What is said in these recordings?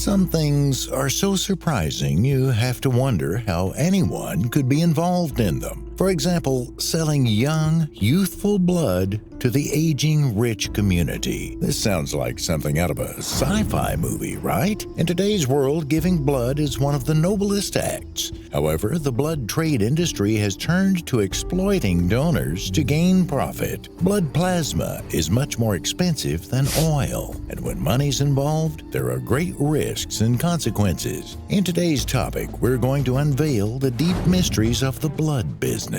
Some things are so surprising you have to wonder how anyone could be involved in them. For example, selling young, youthful blood to the aging rich community. This sounds like something out of a sci-fi movie, right? In today's world, giving blood is one of the noblest acts. However, the blood trade industry has turned to exploiting donors to gain profit. Blood plasma is much more expensive than oil, and when money's involved, there are great risks and consequences. In today's topic, we're going to unveil the deep mysteries of the blood business.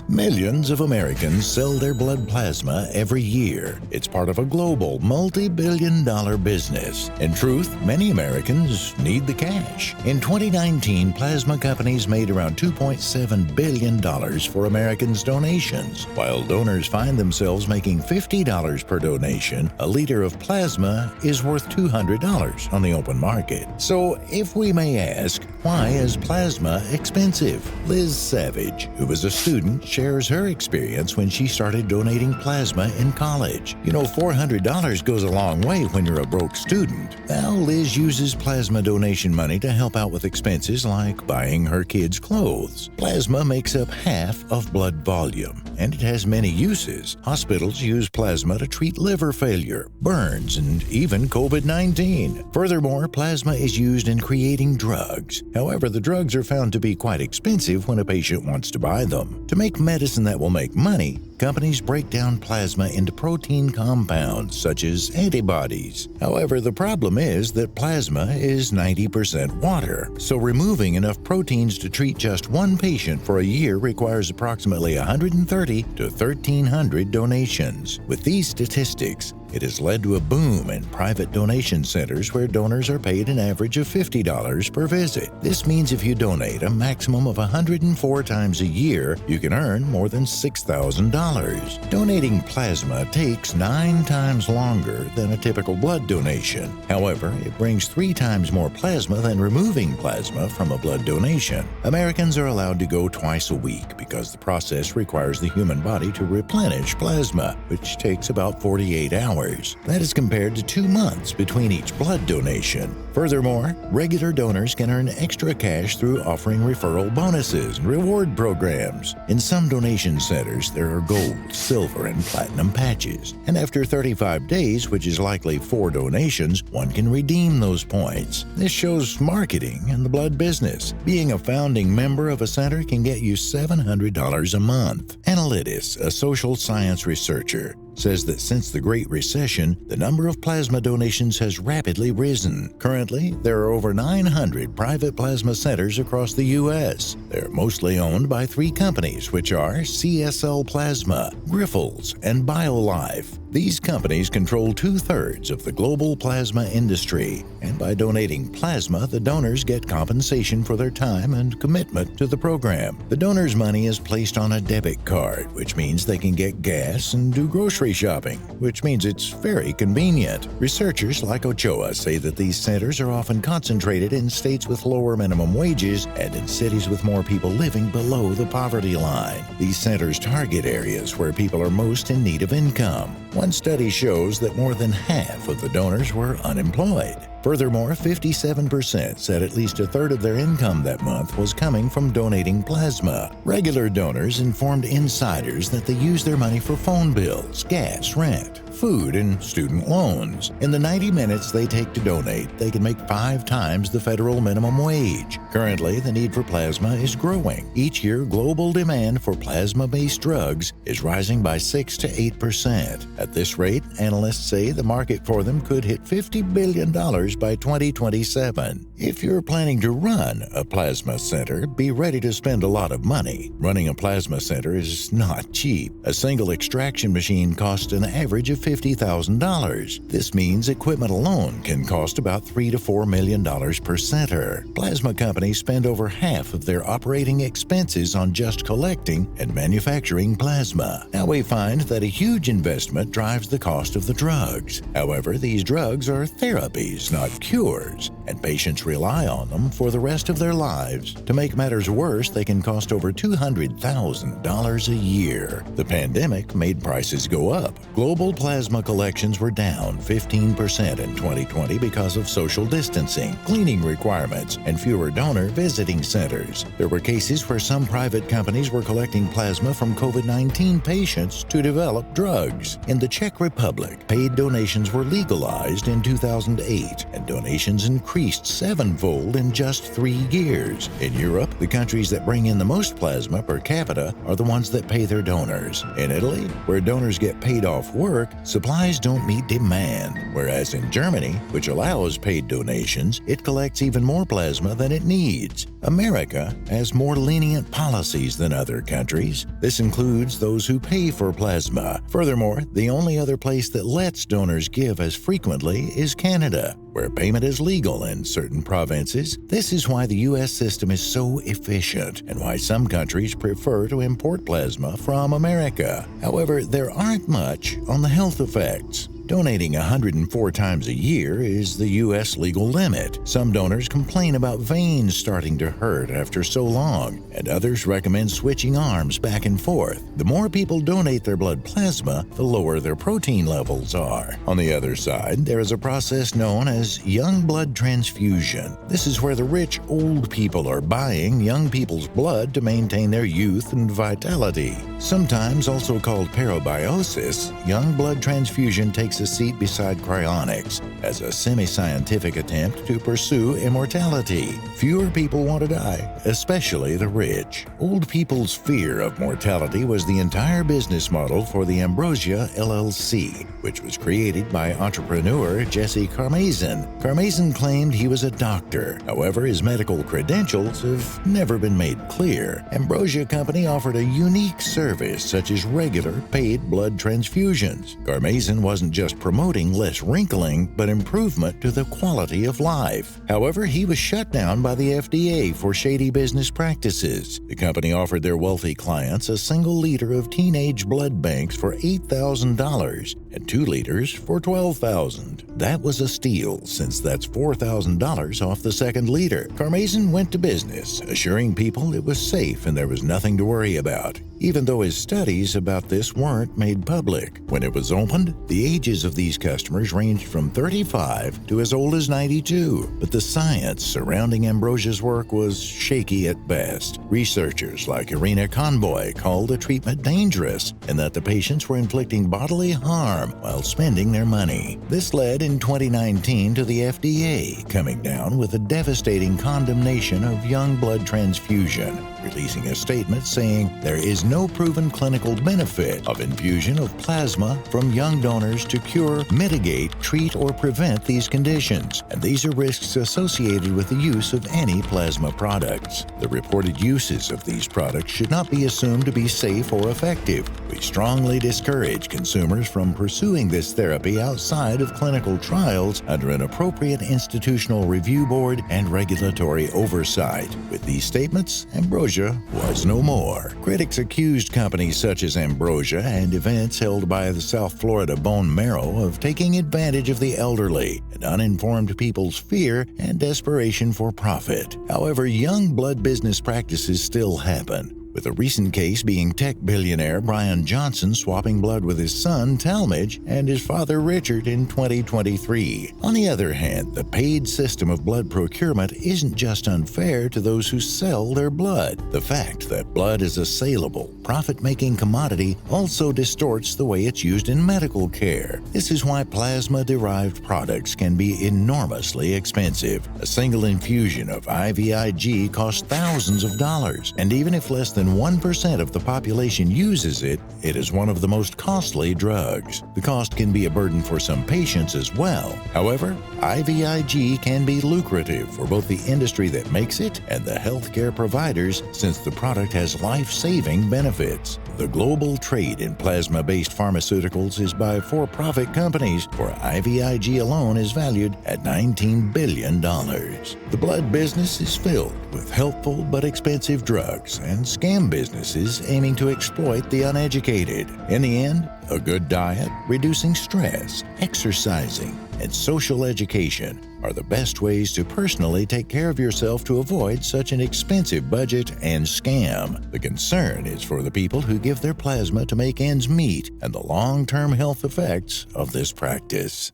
Millions of Americans sell their blood plasma every year. It's part of a global, multi-billion-dollar business. In truth, many Americans need the cash. In 2019, plasma companies made around $2.7 billion for Americans' donations. While donors find themselves making $50 per donation, a liter of plasma is worth $200 on the open market. So, if we may ask, why is plasma expensive? Liz Savage, who was a student, shares her experience when she started donating plasma in college. You know, $400 goes a long way when you're a broke student. Now, Liz uses plasma donation money to help out with expenses like buying her kids' clothes. Plasma makes up half of blood volume, and it has many uses. Hospitals use plasma to treat liver failure, burns, and even COVID-19. Furthermore, plasma is used in creating drugs. However, the drugs are found to be quite expensive when a patient wants to buy them. To make medicine that will make money, companies break down plasma into protein compounds such as antibodies. However, the problem is that plasma is 90% water, so removing enough proteins to treat just one patient for a year requires approximately 130 to 1,300 donations. With these statistics, it has led to a boom in private donation centers where donors are paid an average of $50 per visit. This means if you donate a maximum of 104 times a year, you can earn more than $6,000. Donating plasma takes 9 times longer than a typical blood donation. However, it brings 3 times more plasma than removing plasma from a blood donation. Americans are allowed to go twice a week because the process requires the human body to replenish plasma, which takes about 48 hours. That is compared to 2 months between each blood donation. Furthermore, regular donors can earn extra cash through offering referral bonuses and reward programs. In some donation centers, there are gold, silver, and platinum patches. And after 35 days, which is likely 4 donations, one can redeem those points. This shows marketing in the blood business. Being a founding member of a center can get you $700 a month. Analytis, a social science researcher, says that since the Great Recession, the number of plasma donations has rapidly risen. Currently, there are over 900 private plasma centers across the U.S. They're mostly owned by 3 companies, which are CSL Plasma, Grifols, and BioLife. These companies control 2/3 of the global plasma industry, and by donating plasma, the donors get compensation for their time and commitment to the program. The donor's money is placed on a debit card, which means they can get gas and do grocery shopping, which means it's very convenient. Researchers like Ochoa say that these centers are often concentrated in states with lower minimum wages and in cities with more people living below the poverty line. These centers target areas where people are most in need of income. One study shows that more than half of the donors were unemployed. Furthermore, 57% said at least 1/3 of their income that month was coming from donating plasma. Regular donors informed insiders that they use their money for phone bills, gas, rent, food, and student loans. In the 90 minutes they take to donate, they can make 5 times the federal minimum wage. Currently, the need for plasma is growing. Each year, global demand for plasma-based drugs is rising by 6 to 8%. At this rate, analysts say the market for them could hit $50 billion by 2027. If you're planning to run a plasma center, be ready to spend a lot of money. Running a plasma center is not cheap. A single extraction machine costs an average of $50,000. This means equipment alone can cost about $3 to $4 million per center. Plasma companies spend over half of their operating expenses on just collecting and manufacturing plasma. Now we find that a huge investment drives the cost of the drugs. However, these drugs are therapies, not cures, and patients rely on them for the rest of their lives. To make matters worse, they can cost over $200,000 a year. The pandemic made prices go up. Global plasma collections were down 15% in 2020 because of social distancing, cleaning requirements, and fewer donor visiting centers. There were cases where some private companies were collecting plasma from COVID-19 patients to develop drugs. In the Czech Republic, paid donations were legalized in 2008, and donations increased sevenfold in just 3 years. In Europe, the countries that bring in the most plasma per capita are the ones that pay their donors. In Italy, where donors get paid off work, supplies don't meet demand, whereas in Germany, which allows paid donations, it collects even more plasma than it needs. America has more lenient policies than other countries. This includes those who pay for plasma. Furthermore, the only other place that lets donors give as frequently is Canada, where payment is legal in certain provinces. This is why the U.S. system is so efficient and why some countries prefer to import plasma from America. However, there aren't much on the health effects. Donating 104 times a year is the U.S. legal limit. Some donors complain about veins starting to hurt after so long, and others recommend switching arms back and forth. The more people donate their blood plasma, the lower their protein levels are. On the other side, there is a process known as young blood transfusion. This is where the rich old people are buying young people's blood to maintain their youth and vitality. Sometimes also called parabiosis, young blood transfusion takes a seat beside cryonics as a semi-scientific attempt to pursue immortality. Fewer people want to die, especially the rich. Old people's fear of mortality was the entire business model for the Ambrosia LLC, which was created by entrepreneur Jesse Carmazin. Carmazin claimed he was a doctor. However, his medical credentials have never been made clear. Ambrosia Company offered a unique service such as regular paid blood transfusions. Carmazin wasn't just promoting less wrinkling, but improvement to the quality of life. However, he was shut down by the FDA for shady business practices. The company offered their wealthy clients a single liter of teenage blood banks for $8,000 and 2 liters for $12,000. That was a steal, since that's $4,000 off the second liter. Carmazin went to business, assuring people it was safe and there was nothing to worry about, even though his studies about this weren't made public. When it was opened, the ages of these customers ranged from 35 to as old as 92, but the science surrounding Ambrosia's work was shaky at best. Researchers like Irina Conboy called the treatment dangerous and that the patients were inflicting bodily harm while spending their money. This led in 2019 to the FDA coming down with a devastating condemnation of young blood transfusion, releasing a statement saying there is no proven clinical benefit of infusion of plasma from young donors to cure, mitigate, treat, or prevent these conditions, and these are risks associated with the use of any plasma products. The reported uses of these products should not be assumed to be safe or effective. We strongly discourage consumers from pursuing this therapy outside of clinical trials under an appropriate institutional review board and regulatory oversight. With these statements, Ambrosia was no more. Critics accused companies such as Ambrosia and events held by the South Florida Bone Marrow of taking advantage of the elderly and uninformed people's fear and desperation for profit. However, young blood business practices still happen, with a recent case being tech billionaire Brian Johnson swapping blood with his son Talmadge and his father Richard in 2023. On the other hand, the paid system of blood procurement isn't just unfair to those who sell their blood. The fact that blood is a saleable, profit-making commodity also distorts the way it's used in medical care. This is why plasma-derived products can be enormously expensive. A single infusion of IVIG costs thousands of dollars, and even if less than 1% of the population uses it, it is one of the most costly drugs. The cost can be a burden for some patients as well. However, IVIG can be lucrative for both the industry that makes it and the healthcare providers, since the product has life-saving benefits. The global trade in plasma-based pharmaceuticals is by for-profit companies, for IVIG alone is valued at $19 billion. The blood business is filled with helpful but expensive drugs and scam scam businesses aiming to exploit the uneducated. In the end, a good diet, reducing stress, exercising, and social education are the best ways to personally take care of yourself to avoid such an expensive budget and scam. The concern is for the people who give their plasma to make ends meet and the long-term health effects of this practice.